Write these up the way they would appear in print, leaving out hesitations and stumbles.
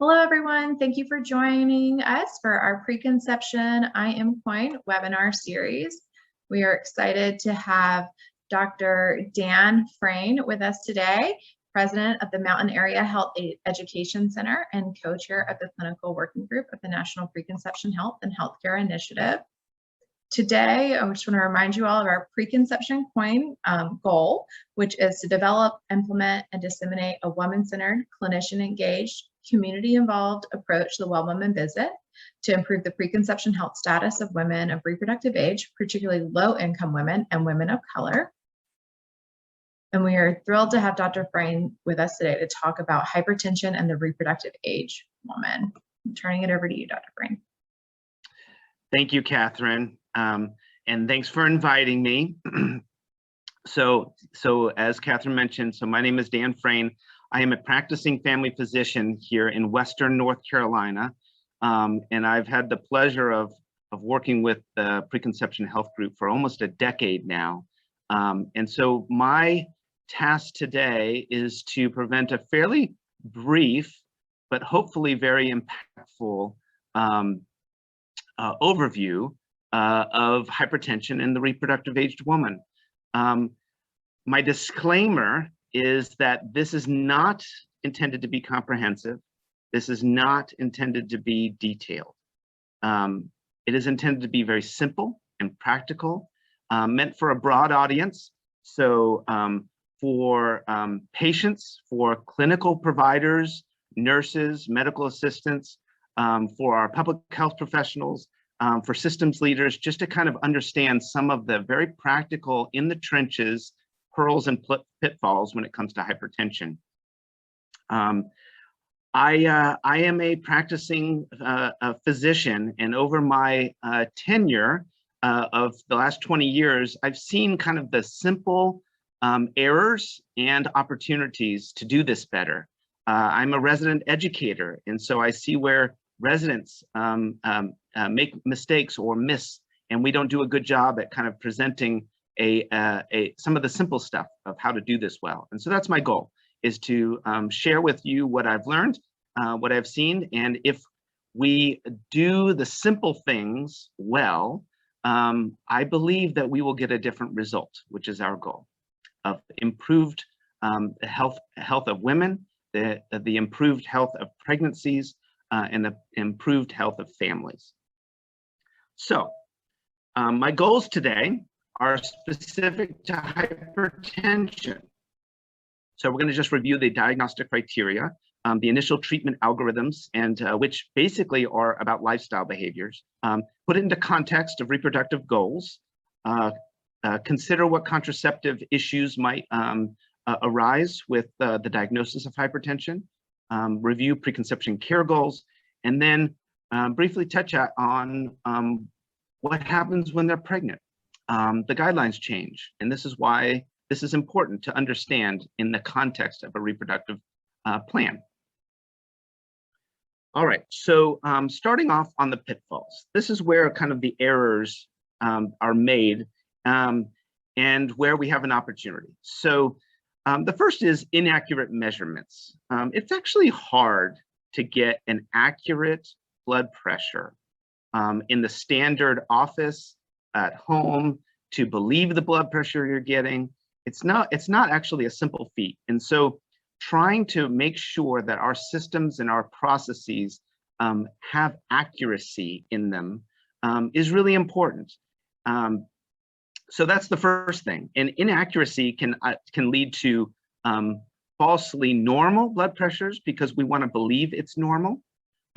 Hello, everyone. Thank you for joining us for our Preconception CoIIN webinar series. We are excited to have Dr. Dan Frayne with us today, President of the Mountain Area Health Education Center and co-chair of the Clinical Working Group of the National Preconception Health and Healthcare Initiative. Today, I just want to remind you all of our Preconception CoIIN goal, which is to develop, implement, and disseminate a woman-centered, clinician-engaged, community-involved approach to the Well Woman visit to improve the preconception health status of women of reproductive age, particularly low-income women and women of color. And we are thrilled to have Dr. Frayne with us today to talk about hypertension and the reproductive age woman. I'm turning it over to you, Dr. Frayne. Thank you, Catherine. And thanks for inviting me. So as Catherine mentioned, my name is Dan Frayne. I am a practicing family physician here in Western North Carolina. And I've had the pleasure of working with the Preconception Health Group for almost a decade now. And so my task today is to present a fairly brief, but hopefully very impactful overview of hypertension in the reproductive aged woman. My disclaimer is that this is not intended to be comprehensive. This is not intended to be detailed. It is intended to be very simple and practical, meant for a broad audience. So for patients, for clinical providers, nurses, medical assistants, for our public health professionals, for systems leaders, just to kind of understand some of the very practical in the trenches pearls and pitfalls when it comes to hypertension. I am a practicing physician, and over my tenure of the last 20 years, I've seen kind of the simple errors and opportunities to do this better. I'm a resident educator, and so I see where residents make mistakes or miss, and we don't do a good job at kind of presenting some of the simple stuff of how to do this well. And so that's my goal, is to share with you what I've learned, what I've seen, and if we do the simple things well, I believe that we will get a different result, which is our goal of improved health of women, the improved health of pregnancies, and the improved health of families. So my goals today are specific to hypertension. So we're going to just review the diagnostic criteria, the initial treatment algorithms, and which basically are about lifestyle behaviors, put it into context of reproductive goals, consider what contraceptive issues might arise with the diagnosis of hypertension, review preconception care goals, and then briefly touch on what happens when they're pregnant. The guidelines change, and this is why this is important to understand in the context of a reproductive plan. All right, so starting off on the pitfalls, this is where kind of the errors are made and where we have an opportunity. So the first is inaccurate measurements. It's actually hard to get an accurate blood pressure in the standard office, at home, to believe the blood pressure you're getting. It's not actually a simple feat. And so trying to make sure that our systems and our processes have accuracy in them is really important. So that's the first thing. And inaccuracy can lead to falsely normal blood pressures because we want to believe it's normal,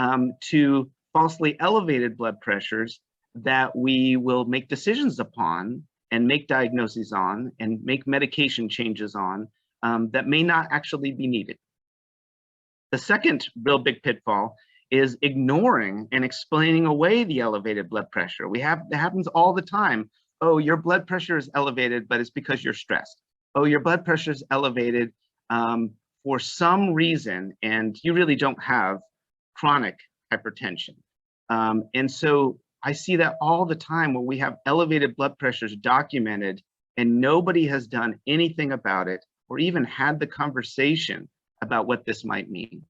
to falsely elevated blood pressures that we will make decisions upon and make diagnoses on and make medication changes on that may not actually be needed. The second real big pitfall is ignoring and explaining away the elevated blood pressure. That happens all the time. Oh, your blood pressure is elevated, but it's because you're stressed. Oh, your blood pressure is elevated for some reason, and you really don't have chronic hypertension. And so I see that all the time where we have elevated blood pressures documented and nobody has done anything about it or even had the conversation about what this might mean.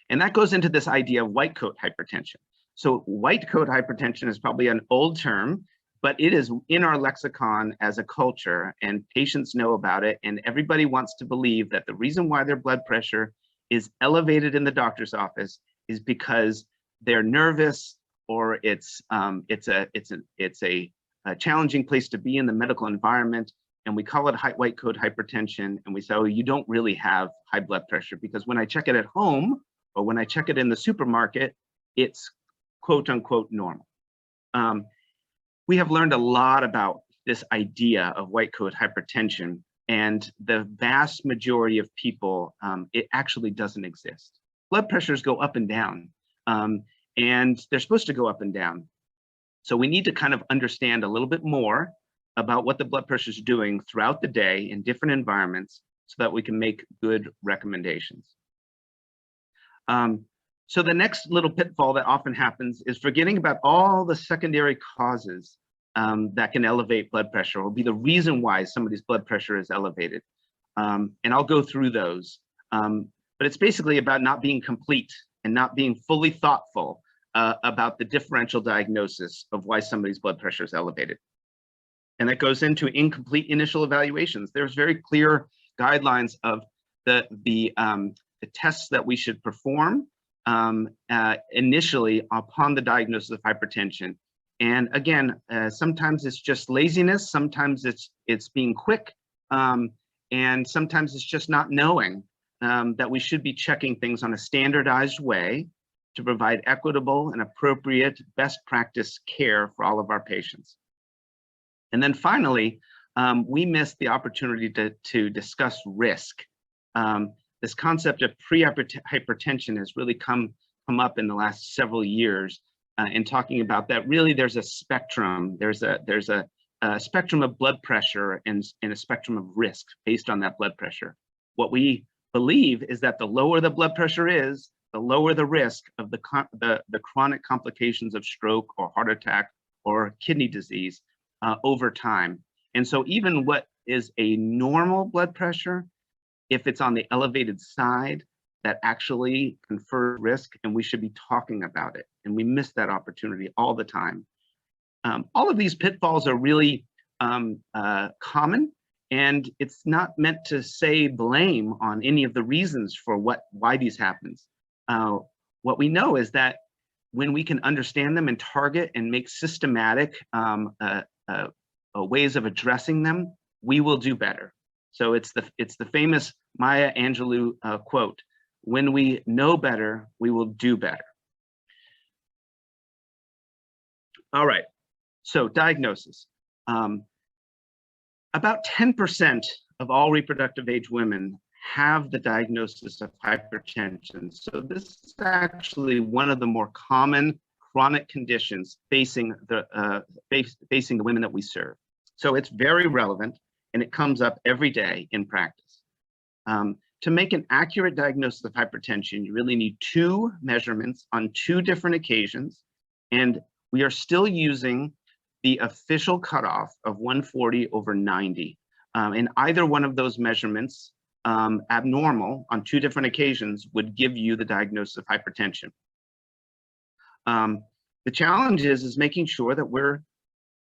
And that goes into this idea of white coat hypertension. So white coat hypertension is probably an old term, but it is in our lexicon as a culture, and patients know about it, and everybody wants to believe that the reason why their blood pressure is elevated in the doctor's office is because they're nervous, or it's a challenging place to be in the medical environment, and we call it white coat hypertension, and we say, oh, you don't really have high blood pressure, because when I check it at home or when I check it in the supermarket, it's quote unquote normal. We have learned a lot about this idea of white coat hypertension, and the vast majority of people, it actually doesn't exist. Blood pressures go up and down, and they're supposed to go up and down. So we need to kind of understand a little bit more about what the blood pressure is doing throughout the day in different environments so that we can make good recommendations. So the next little pitfall that often happens is forgetting about all the secondary causes that can elevate blood pressure, or be the reason why somebody's blood pressure is elevated. And I'll go through those. But it's basically about not being complete and not being fully thoughtful about the differential diagnosis of why somebody's blood pressure is elevated. And that goes into incomplete initial evaluations. There's very clear guidelines of the tests that we should perform initially upon the diagnosis of hypertension. And again, sometimes it's just laziness, sometimes it's being quick, and sometimes it's just not knowing that we should be checking things on a standardized way to provide equitable and appropriate best practice care for all of our patients. And then finally, we missed the opportunity to discuss risk. This concept of pre-hypertension has really come up in the last several years in talking about that. Really, there's a spectrum. There's a spectrum of blood pressure and a spectrum of risk based on that blood pressure. What we believe is that the lower the blood pressure is, the lower the risk of the chronic complications of stroke or heart attack or kidney disease over time. And so even what is a normal blood pressure, if it's on the elevated side, that actually confers risk, and we should be talking about it. And we miss that opportunity all the time. All of these pitfalls are really common, and it's not meant to say blame on any of the reasons for why these happens. What we know is that when we can understand them and target and make systematic ways of addressing them, we will do better. So it's the famous Maya Angelou quote: "When we know better, we will do better." All right, so diagnosis. About 10% of all reproductive age women have the diagnosis of hypertension. So this is actually one of the more common chronic conditions facing the women that we serve. So it's very relevant, and it comes up every day in practice. To make an accurate diagnosis of hypertension, you really need 2 measurements on 2 different occasions, and we are still using the official cutoff of 140/90. And either one of those measurements, abnormal on 2 different occasions, would give you the diagnosis of hypertension. The challenge is making sure that we're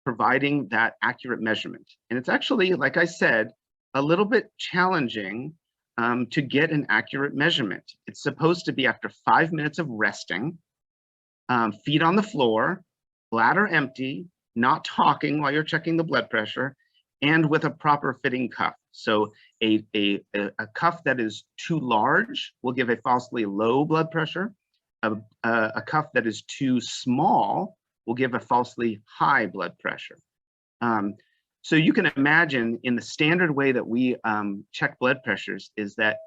providing that accurate measurement. And it's actually, like I said, a little bit challenging to get an accurate measurement. It's supposed to be after 5 minutes of resting, feet on the floor, bladder empty, not talking while you're checking the blood pressure, and with a proper fitting cuff. So a cuff that is too large will give a falsely low blood pressure. A cuff that is too small will give a falsely high blood pressure. So you can imagine, in the standard way that we check blood pressures is that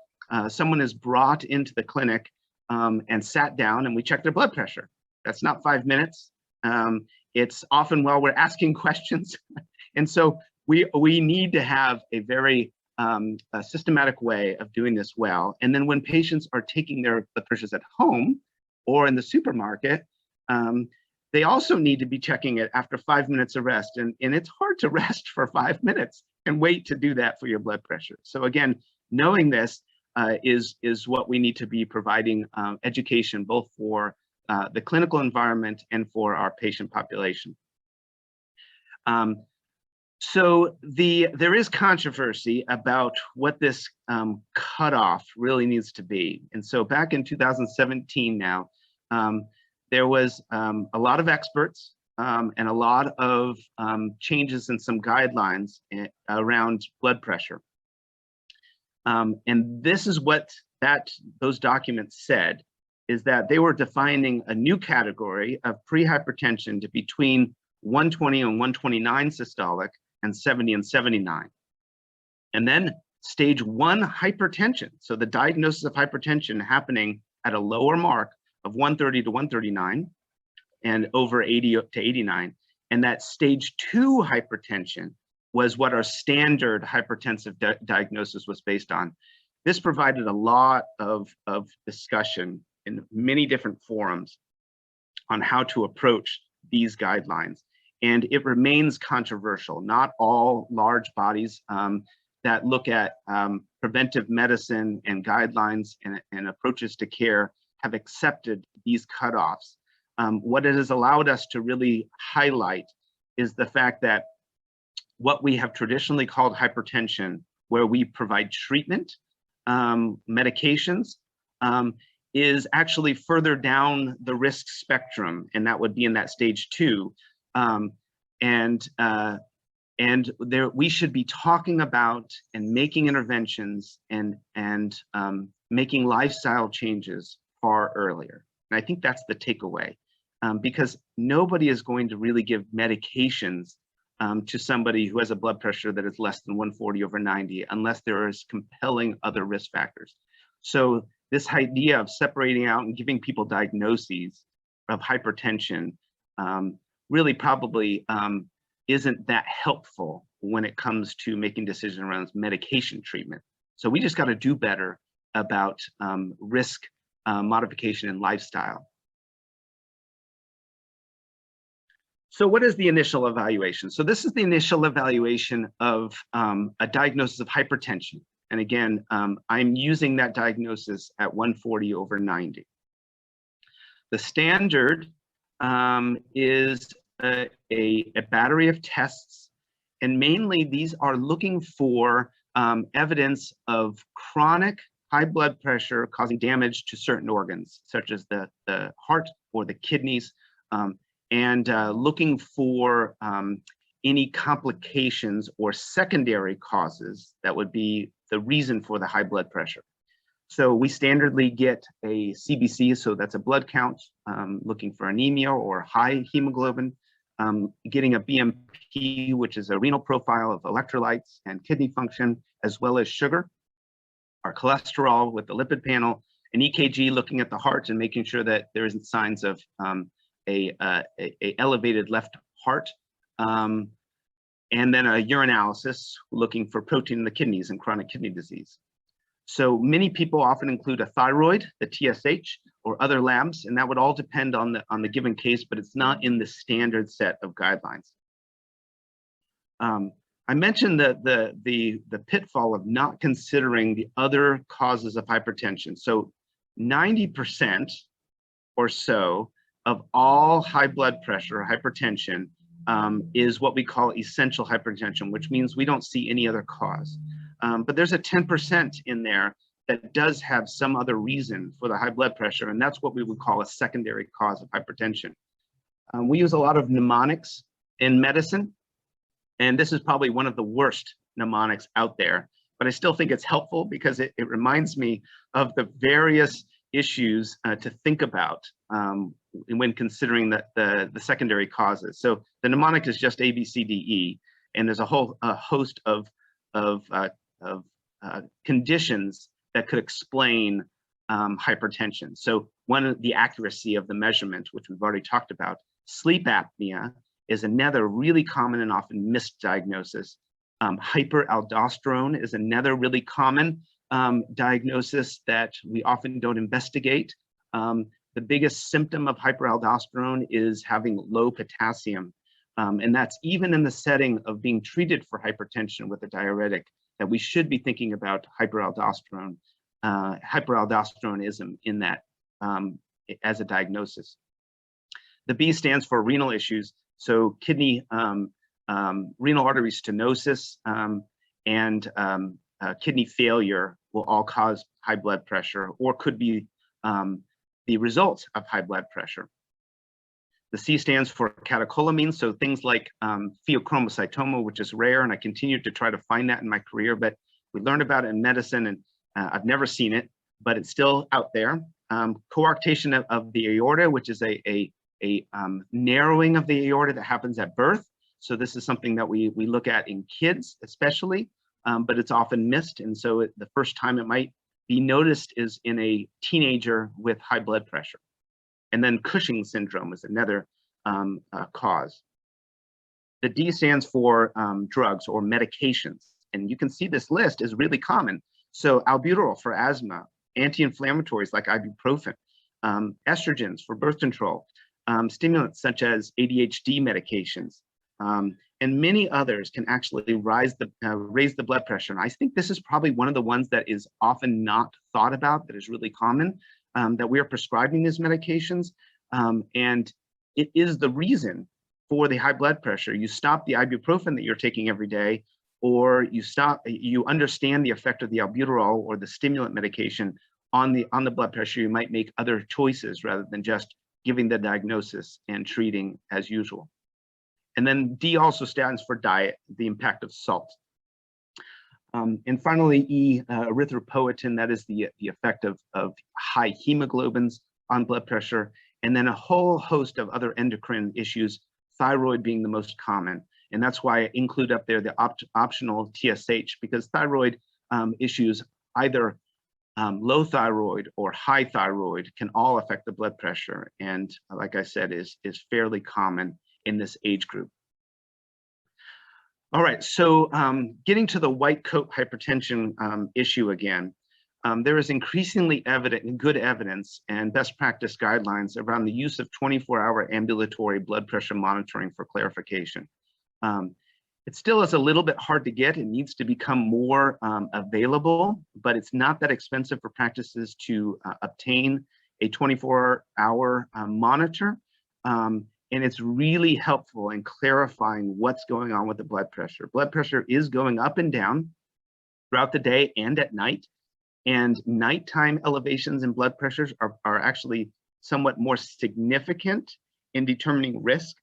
someone is brought into the clinic and sat down, and we check their blood pressure. That's not 5 minutes. It's often while we're asking questions. And so we need to have a very systematic way of doing this well. And then when patients are taking their blood pressures at home or in the supermarket, they also need to be checking it after 5 minutes of rest. And it's hard to rest for 5 minutes and wait to do that for your blood pressure. So again, knowing this, is what we need to be providing education both for the clinical environment and for our patient population. So there is controversy about what this cutoff really needs to be. And so back in 2017 now, there was a lot of experts and a lot of changes in some guidelines around blood pressure. And this is what those documents said, is that they were defining a new category of prehypertension to between 120 and 129 systolic and 70 and 79. And then stage 1 hypertension. So the diagnosis of hypertension happening at a lower mark of 130 to 139 and over 80 to 89. And that stage 2 hypertension was what our standard hypertensive diagnosis was based on. This provided a lot of discussion in many different forums on how to approach these guidelines. And it remains controversial. Not all large bodies that look at preventive medicine and guidelines and approaches to care have accepted these cutoffs. What it has allowed us to really highlight is the fact that what we have traditionally called hypertension, where we provide treatment, medications, is actually further down the risk spectrum, and that would be in that stage 2. And there we should be talking about and making interventions and making lifestyle changes far earlier. And I think that's the takeaway, because nobody is going to really give medications to somebody who has a blood pressure that is less than 140/90 unless there is compelling other risk factors. So this idea of separating out and giving people diagnoses of hypertension really probably isn't that helpful when it comes to making decisions around medication treatment. So we just got to do better about risk modification and lifestyle. So what is the initial evaluation? So this is the initial evaluation of a diagnosis of hypertension. And again, I'm using that diagnosis at 140/90. The standard is a battery of tests, and mainly these are looking for evidence of chronic high blood pressure causing damage to certain organs, such as the heart or the kidneys, and looking for any complications or secondary causes that would be the reason for the high blood pressure. So we standardly get a CBC, so that's a blood count, looking for anemia or high hemoglobin, getting a BMP, which is a renal profile of electrolytes and kidney function, as well as sugar, our cholesterol with the lipid panel, an EKG looking at the heart and making sure that there isn't signs of a elevated left heart, and then a urinalysis looking for protein in the kidneys and chronic kidney disease. So many people often include a thyroid, the TSH, or other labs, and that would all depend on the given case, but it's not in the standard set of guidelines. I mentioned the pitfall of not considering the other causes of hypertension. So 90% or so of all high blood pressure, hypertension, is what we call essential hypertension, which means we don't see any other cause. But there's a 10% in there that does have some other reason for the high blood pressure, and that's what we would call a secondary cause of hypertension. We use a lot of mnemonics in medicine, and this is probably one of the worst mnemonics out there, but I still think it's helpful because it reminds me of the various issues to think about when considering the secondary causes. So the mnemonic is just A, B, C, D, E, and there's a whole host of conditions that could explain hypertension. So one, the accuracy of the measurement, which we've already talked about. Sleep apnea is another really common and often misdiagnosis. Hyperaldosterone is another really common diagnosis that we often don't investigate. The biggest symptom of hyperaldosterone is having low potassium. And that's even in the setting of being treated for hypertension with a diuretic, that we should be thinking about hyperaldosterone hyperaldosteronism in that as a diagnosis. The B stands for renal issues, so kidney, renal artery stenosis, and kidney failure will all cause high blood pressure, or could be the result of high blood pressure. The C stands for catecholamines, so things like pheochromocytoma, which is rare, and I continued to try to find that in my career, but we learned about it in medicine, and I've never seen it, but it's still out there. Coarctation of the aorta, which is a narrowing of the aorta that happens at birth. So this is something that we look at in kids especially, but it's often missed. And so the first time it might be noticed is in a teenager with high blood pressure. And then Cushing syndrome is another cause. The D stands for drugs or medications. And you can see this list is really common. So albuterol for asthma, anti-inflammatories like ibuprofen, estrogens for birth control, stimulants such as ADHD medications, and many others can actually raise the blood pressure. And I think this is probably one of the ones that is often not thought about, that is really common, that we are prescribing these medications. And it is the reason for the high blood pressure. You stop the ibuprofen that you're taking every day, or you understand the effect of the albuterol or the stimulant medication on the blood pressure, you might make other choices rather than just giving the diagnosis and treating as usual. And then D also stands for diet, the impact of salt. And finally, E, erythropoietin, that is the effect of high hemoglobins on blood pressure, and then a whole host of other endocrine issues, thyroid being the most common. And that's why I include up there the optional TSH, because thyroid issues, either low thyroid or high thyroid, can all affect the blood pressure. And like I said, is fairly common in this age group. All right, so getting to the white coat hypertension issue again, there is increasingly good evidence and best practice guidelines around the use of 24-hour ambulatory blood pressure monitoring for clarification. It still is a little bit hard to get. It needs to become more available, but it's not that expensive for practices to obtain a 24-hour monitor. And it's really helpful in clarifying what's going on with the blood pressure. Blood pressure is going up and down throughout the day and at night. And nighttime elevations in blood pressures are actually somewhat more significant in determining risk.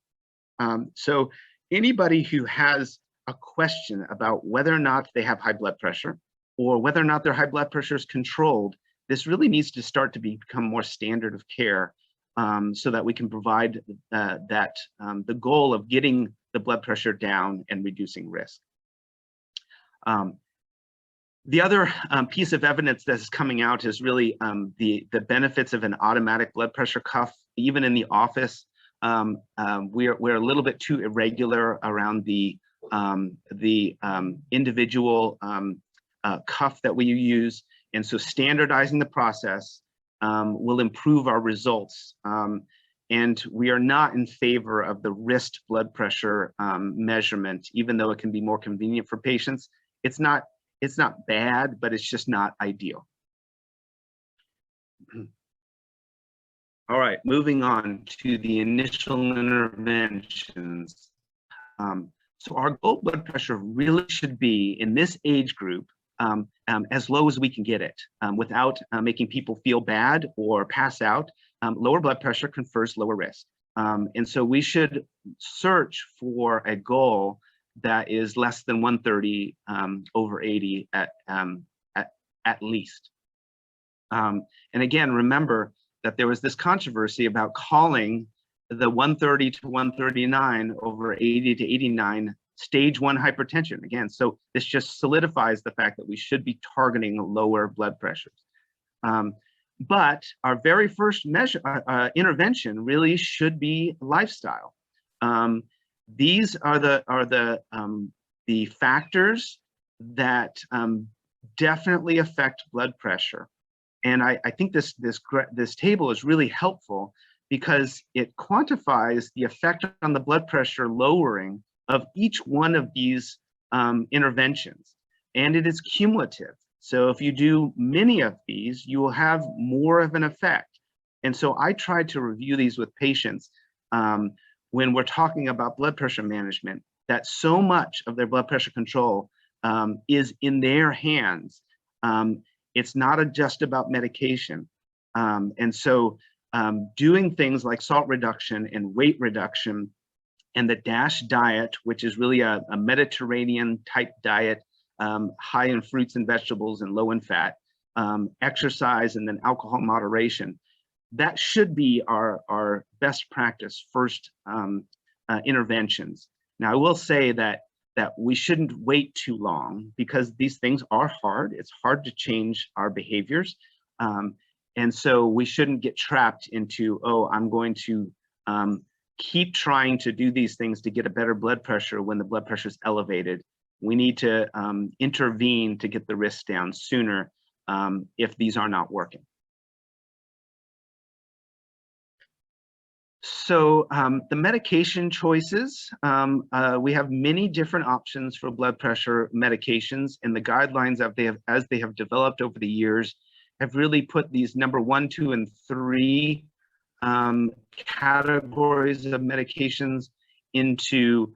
So anybody who has a question about whether or not they have high blood pressure or whether or not their high blood pressure is controlled, this really needs to start to become more standard of care, so that we can provide the goal of getting the blood pressure down and reducing risk. The other piece of evidence that's coming out is really the benefits of an automatic blood pressure cuff. Even in the office, we're a little bit too irregular around the individual cuff that we use, and so standardizing the process will improve our results. And we are not in favor of the wrist blood pressure measurement, even though it can be more convenient for patients. It's not bad, but it's just not ideal. All right, moving on to the initial interventions. So our goal blood pressure really should be, in this age group, as low as we can get it, without making people feel bad or pass out. Lower blood pressure confers lower risk. And so we should search for a goal that is less than 130 over 80 at least. And again, remember that there was this controversy about calling the 130 to 139 over 80 to 89 stage 1 hypertension. Again, so this just solidifies the fact that we should be targeting lower blood pressures. But our very first intervention really should be lifestyle. These are the factors that definitely affect blood pressure. And I think this table is really helpful because it quantifies the effect on the blood pressure lowering of each one of these interventions, and it is cumulative. So if you do many of these, you will have more of an effect. And so I try to review these with patients when we're talking about blood pressure management, that so much of their blood pressure control is in their hands. It's not just about medication. And so doing things like salt reduction and weight reduction and the DASH diet, which is really a Mediterranean type diet, high in fruits and vegetables and low in fat, exercise, and then alcohol moderation. That should be our best practice first interventions. Now, I will say that we shouldn't wait too long because these things are hard. It's hard to change our behaviors. And so we shouldn't get trapped into, oh, I'm going to keep trying to do these things to get a better blood pressure when the blood pressure is elevated. We need to intervene to get the risk down sooner if these are not working. So the medication choices, we have many different options for blood pressure medications, and the guidelines that as they have developed over the years have really put these number 1, 2, and 3 categories of medications into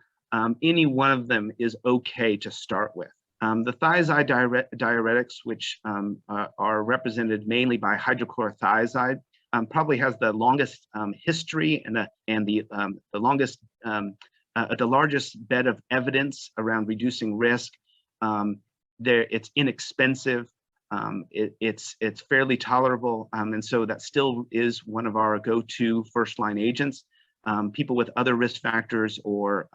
any one of them is okay to start with. The thiazide diuretics, which are represented mainly by hydrochlorothiazide, probably has the longest history and the longest, the largest bed of evidence around reducing risk. It's inexpensive. It's fairly tolerable, and so that still is one of our go-to first-line agents. People with other risk factors or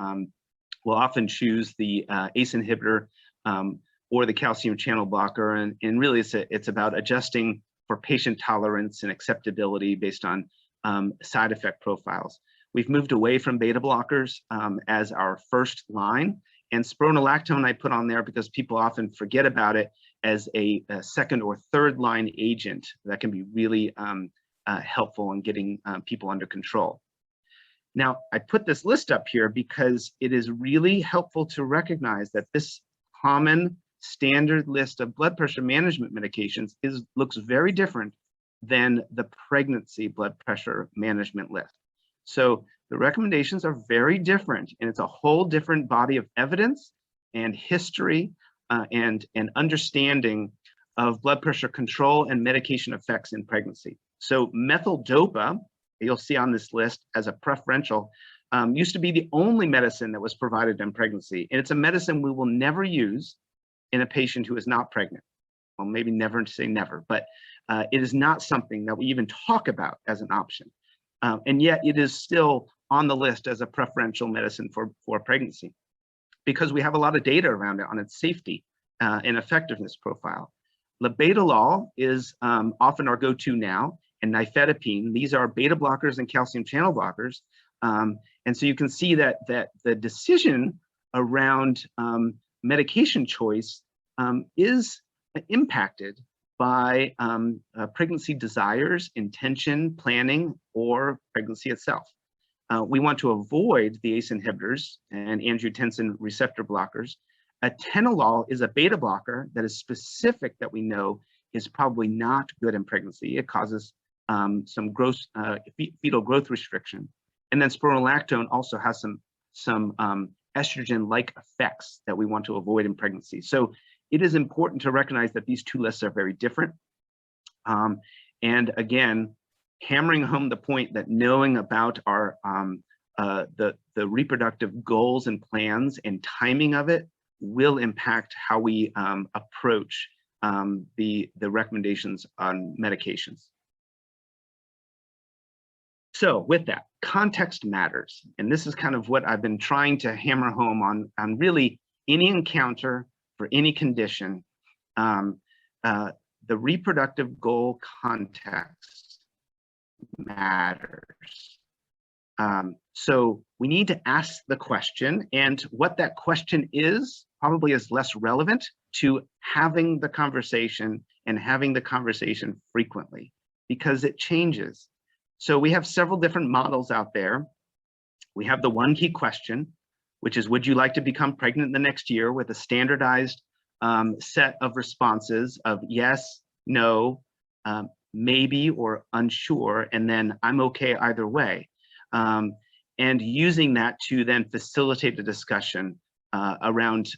will often choose the ACE inhibitor or the calcium channel blocker, and really it's about adjusting for patient tolerance and acceptability based on side effect profiles. We've moved away from beta blockers as our first line, and spironolactone I put on there because people often forget about it as a second or third line agent that can be really helpful in getting people under control. Now, I put this list up here because it is really helpful to recognize that this common standard list of blood pressure management medications looks very different than the pregnancy blood pressure management list. So the recommendations are very different, and it's a whole different body of evidence and history and understanding of blood pressure control and medication effects in pregnancy. So methyl-dopa, you'll see on this list as a preferential, used to be the only medicine that was provided in pregnancy. And it's a medicine we will never use in a patient who is not pregnant. Well, maybe never to say never, but it is not something that we even talk about as an option. And yet it is still on the list as a preferential medicine for pregnancy because we have a lot of data around it on its safety and effectiveness profile. Labetalol is often our go-to now, and nifedipine. These are beta blockers and calcium channel blockers. And so you can see that the decision around medication choice is impacted by pregnancy desires, intention, planning, or pregnancy itself. We want to avoid the ACE inhibitors and angiotensin receptor blockers. Atenolol is a beta blocker that is specific that we know is probably not good in pregnancy. It causes some gross fetal growth restriction. And then spironolactone also has some estrogen-like effects that we want to avoid in pregnancy. So it is important to recognize that these two lists are very different. And again, hammering home the point that knowing about our the reproductive goals and plans and timing of it will impact how we approach the recommendations on medications. So with that, context matters. And this is kind of what I've been trying to hammer home on really any encounter for any condition. The reproductive goal context matters. So we need to ask the question, and what that question is probably is less relevant to having the conversation and having the conversation frequently because it changes. So we have several different models out there. We have the one key question, which is, would you like to become pregnant the next year, with a standardized set of responses of yes, no, maybe, or unsure, and then I'm okay either way. And using that to then facilitate a discussion around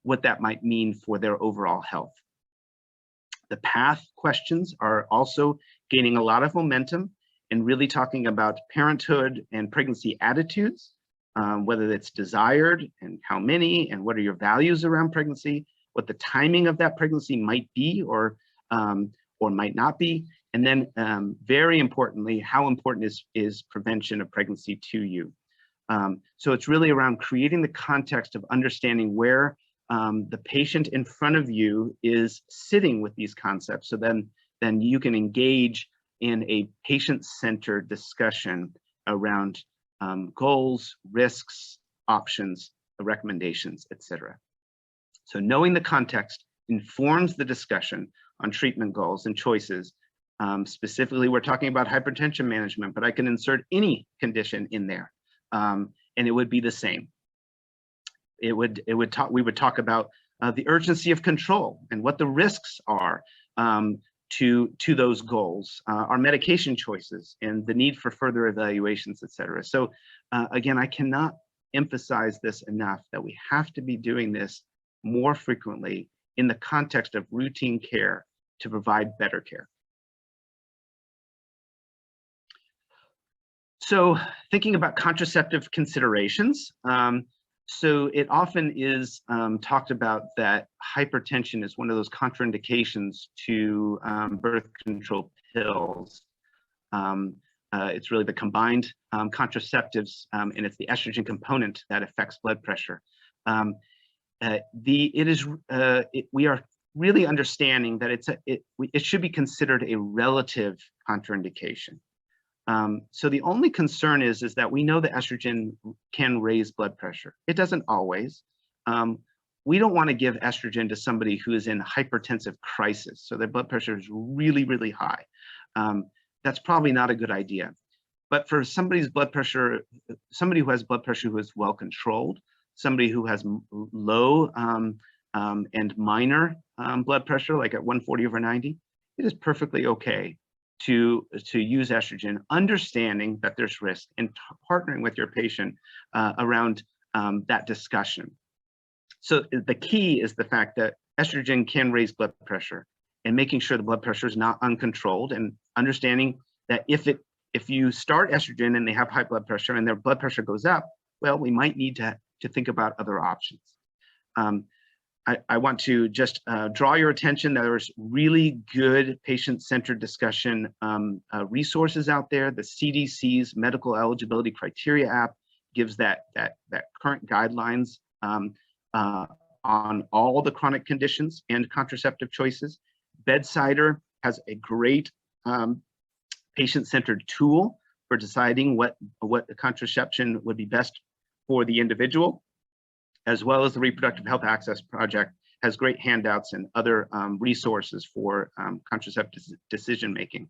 what that might mean for their overall health. The PATH questions are also gaining a lot of momentum and really talking about parenthood and pregnancy attitudes, whether it's desired and how many, and what are your values around pregnancy, what the timing of that pregnancy might be or might not be, and then very importantly, how important is prevention of pregnancy to you. So it's really around creating the context of understanding where the patient in front of you is sitting with these concepts. So then you can engage in a patient-centered discussion around goals, risks, options, recommendations, etc. So knowing the context informs the discussion on treatment goals and choices. Specifically, we're talking about hypertension management, but I can insert any condition in there, and it would be the same. We would talk about the urgency of control and what the risks are to those goals, our medication choices, and the need for further evaluations, etc. So again, I cannot emphasize this enough that we have to be doing this more frequently in the context of routine care to provide better care. So thinking about contraceptive considerations, so it often is talked about that hypertension is one of those contraindications to birth control pills. It's really the combined contraceptives, and it's the estrogen component that affects blood pressure. We are really understanding that it should be considered a relative contraindication. So the only concern is that we know that estrogen can raise blood pressure. It doesn't always. We don't want to give estrogen to somebody who is in hypertensive crisis, so their blood pressure is really, really high. That's probably not a good idea. But for somebody's blood pressure, somebody who has blood pressure who is well controlled, somebody who has low and minor blood pressure, like at 140/90, it is perfectly okay to use estrogen, understanding that there's risk and partnering with your patient around that discussion. So the key is the fact that estrogen can raise blood pressure, and making sure the blood pressure is not uncontrolled, and understanding that if you start estrogen and they have high blood pressure and their blood pressure goes up, well, we might need to think about other options. I want to just draw your attention that there's really good patient-centered discussion resources out there. The CDC's medical eligibility criteria app gives that current guidelines on all the chronic conditions and contraceptive choices. Bedsider has a great patient-centered tool for deciding what contraception would be best for the individual, as well as the Reproductive Health Access Project has great handouts and other resources for contraceptive decision-making.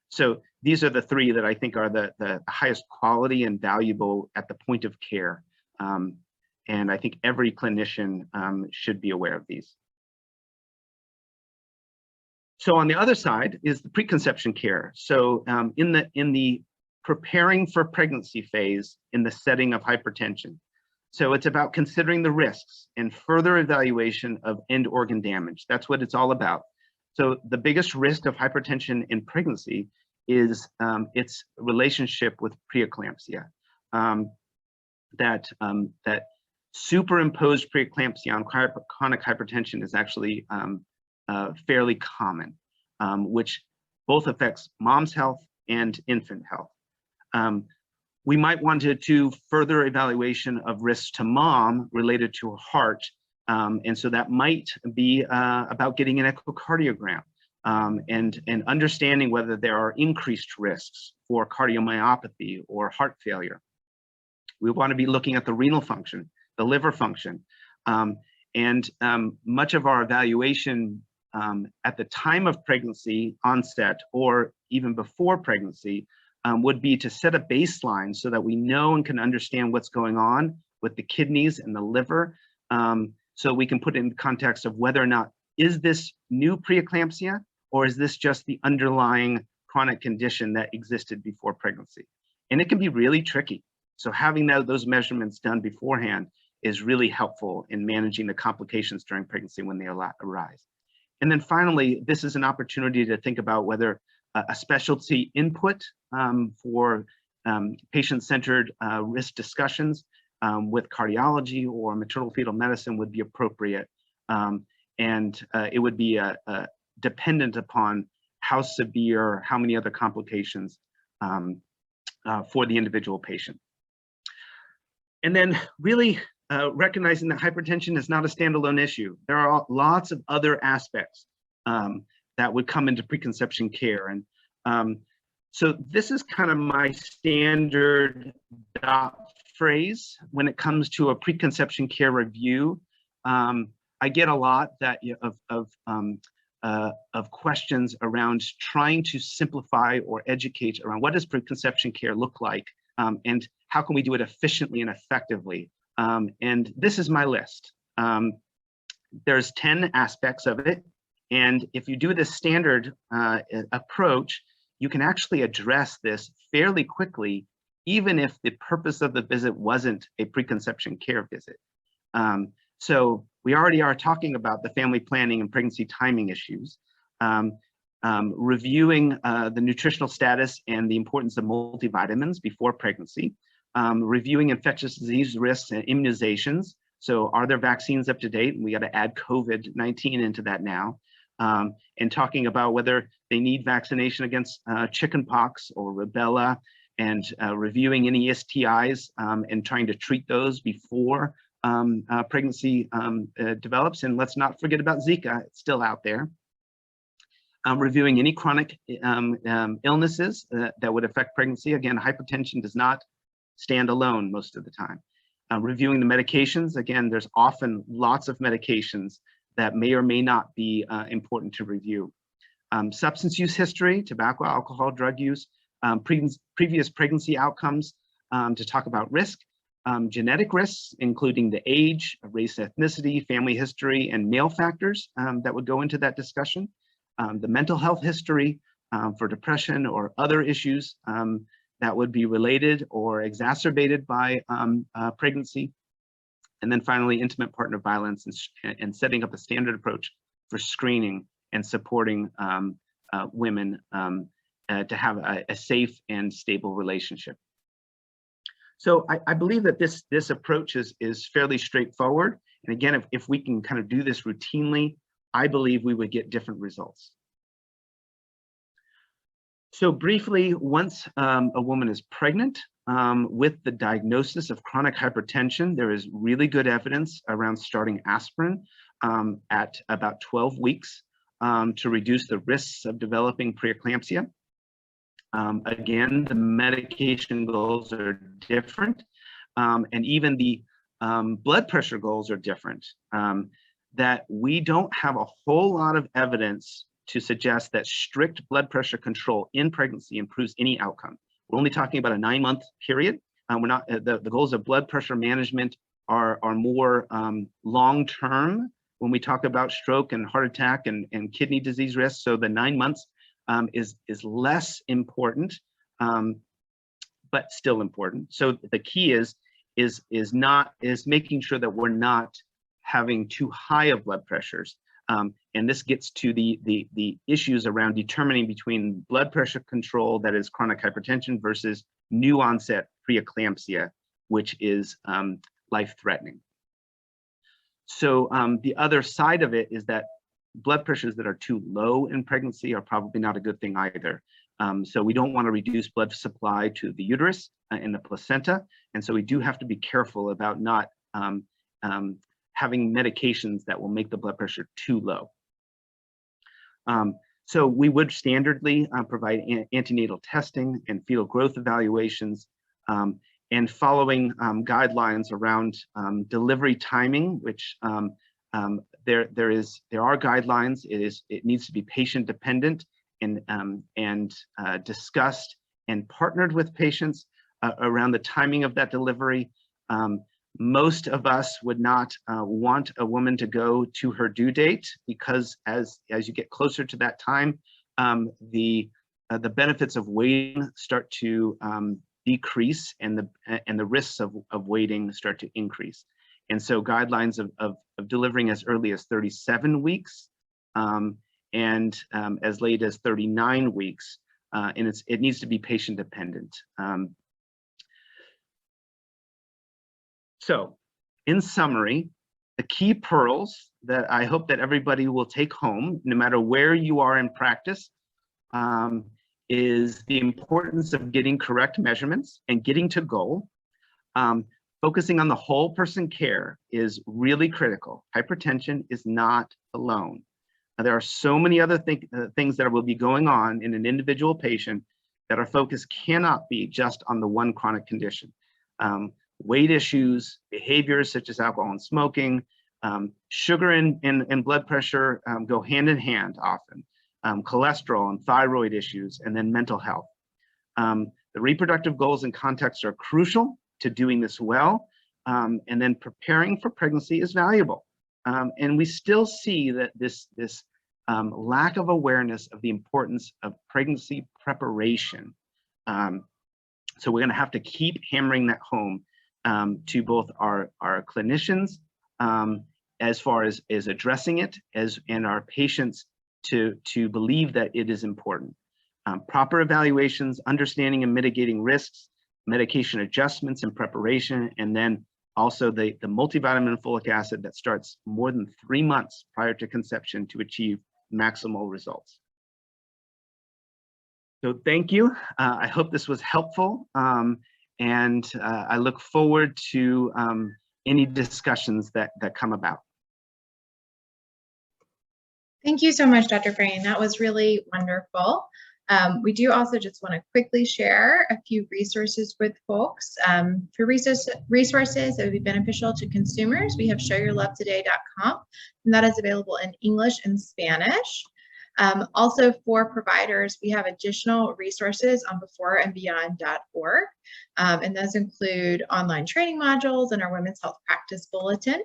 So these are the three that I think are the highest quality and valuable at the point of care. And I think every clinician should be aware of these. So on the other side is the preconception care. So in the preparing for pregnancy phase in the setting of hypertension. So it's about considering the risks and further evaluation of end organ damage. That's what it's all about. So the biggest risk of hypertension in pregnancy is its relationship with preeclampsia. That superimposed preeclampsia on chronic hypertension is actually fairly common, which both affects mom's health and infant health. We might want to do further evaluation of risks to mom related to her heart. And so that might be about getting an echocardiogram and understanding whether there are increased risks for cardiomyopathy or heart failure. We want to be looking at the renal function, the liver function, and much of our evaluation at the time of pregnancy onset or even before pregnancy would be to set a baseline so that we know and can understand what's going on with the kidneys and the liver, so we can put it in context of whether or not, is this new preeclampsia, or is this just the underlying chronic condition that existed before pregnancy? And it can be really tricky. So having those measurements done beforehand is really helpful in managing the complications during pregnancy when they arise. And then finally, this is an opportunity to think about whether a specialty input for patient-centered risk discussions with cardiology or maternal fetal medicine would be appropriate. And it would be dependent upon how severe, how many other complications for the individual patient. And then really recognizing that hypertension is not a standalone issue. There are lots of other aspects that would come into preconception care. And so this is kind of my standard phrase when it comes to a preconception care review. I get a lot of questions around trying to simplify or educate around what does preconception care look like, and how can we do it efficiently and effectively. And this is my list. There's 10 aspects of it. And if you do this standard approach, you can actually address this fairly quickly, even if the purpose of the visit wasn't a preconception care visit. So we already are talking about the family planning and pregnancy timing issues, reviewing the nutritional status and the importance of multivitamins before pregnancy, reviewing infectious disease risks and immunizations. So are there vaccines up to date? And we got to add COVID-19 into that now. And talking about whether they need vaccination against chickenpox or rubella, and reviewing any STIs and trying to treat those before pregnancy develops. And let's not forget about Zika, it's still out there. Reviewing any chronic illnesses that would affect pregnancy. Again, hypertension does not stand alone most of the time. Reviewing the medications. Again, there's often lots of medications that may or may not be important to review. Substance use history, tobacco, alcohol, drug use, previous pregnancy outcomes to talk about risk, genetic risks, including the age, race, ethnicity, family history, and male factors that would go into that discussion. The mental health history for depression or other issues that would be related or exacerbated by pregnancy. And then finally, intimate partner violence and setting up a standard approach for screening and supporting women to have a safe and stable relationship. So I believe that this approach is fairly straightforward. And again, if we can kind of do this routinely, I believe we would get different results. So briefly, once a woman is pregnant with the diagnosis of chronic hypertension, there is really good evidence around starting aspirin at about 12 weeks to reduce the risks of developing preeclampsia. Again, the medication goals are different, and even the blood pressure goals are different. That we don't have a whole lot of evidence to suggest that strict blood pressure control in pregnancy improves any outcome. We're only talking about a 9-month period. We're not the goals of blood pressure management are more long-term when we talk about stroke and heart attack and kidney disease risk. So the 9 months is less important, but still important. So the key is making sure that we're not having too high of blood pressures. And this gets to the issues around determining between blood pressure control, that is chronic hypertension, versus new onset preeclampsia, which is life-threatening. So the other side of it is that blood pressures that are too low in pregnancy are probably not a good thing either. So we don't want to reduce blood supply to the uterus and the placenta. And so we do have to be careful about not having medications that will make the blood pressure too low. So we would standardly provide antenatal testing and fetal growth evaluations, and following guidelines around delivery timing, which there are guidelines. It needs to be patient dependent and discussed and partnered with patients around the timing of that delivery. Most of us would not want a woman to go to her due date, because as you get closer to that time, the benefits of waiting start to decrease, and the risks of waiting start to increase. And so guidelines of delivering as early as 37 weeks and as late as 39 weeks, and it needs to be patient dependent. So in summary, the key pearls that I hope that everybody will take home, no matter where you are in practice, is the importance of getting correct measurements and getting to goal. Focusing on the whole person care is really critical. Hypertension is not alone. There are so many other things that will be going on in an individual patient that our focus cannot be just on the one chronic condition. Weight issues, behaviors such as alcohol and smoking, sugar and blood pressure go hand in hand often, cholesterol and thyroid issues, and then mental health. The reproductive goals and context are crucial to doing this well, and then preparing for pregnancy is valuable. And we still see that this lack of awareness of the importance of pregnancy preparation. So we're going to have to keep hammering that home to both our clinicians as far as addressing it, and our patients to believe that it is important. Proper evaluations, understanding and mitigating risks, medication adjustments and preparation, and then also the multivitamin and folic acid that starts more than 3 months prior to conception to achieve maximal results. So thank you. I hope this was helpful. And I look forward to any discussions that come about. Thank you so much, Dr. Frayne. That was really wonderful. We do also just want to quickly share a few resources with folks. For resources that would be beneficial to consumers, we have showyourlovetoday.com, and that is available in English and Spanish. Also for providers, we have additional resources on beforeandbeyond.org, and those include online training modules and our Women's Health Practice Bulletin.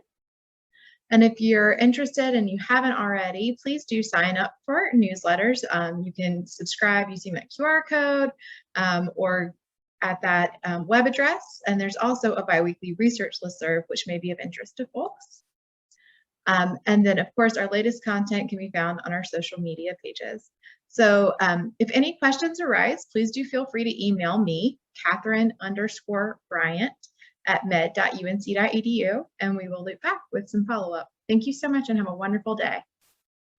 And if you're interested and you haven't already, please do sign up for newsletters. You can subscribe using that QR code or at that web address. And there's also a biweekly research listserv, which may be of interest to folks. And then, of course, our latest content can be found on our social media pages. So if any questions arise, please do feel free to email me, Catherine_Bryant @med.unc.edu, and we will loop back with some follow-up. Thank you so much and have a wonderful day.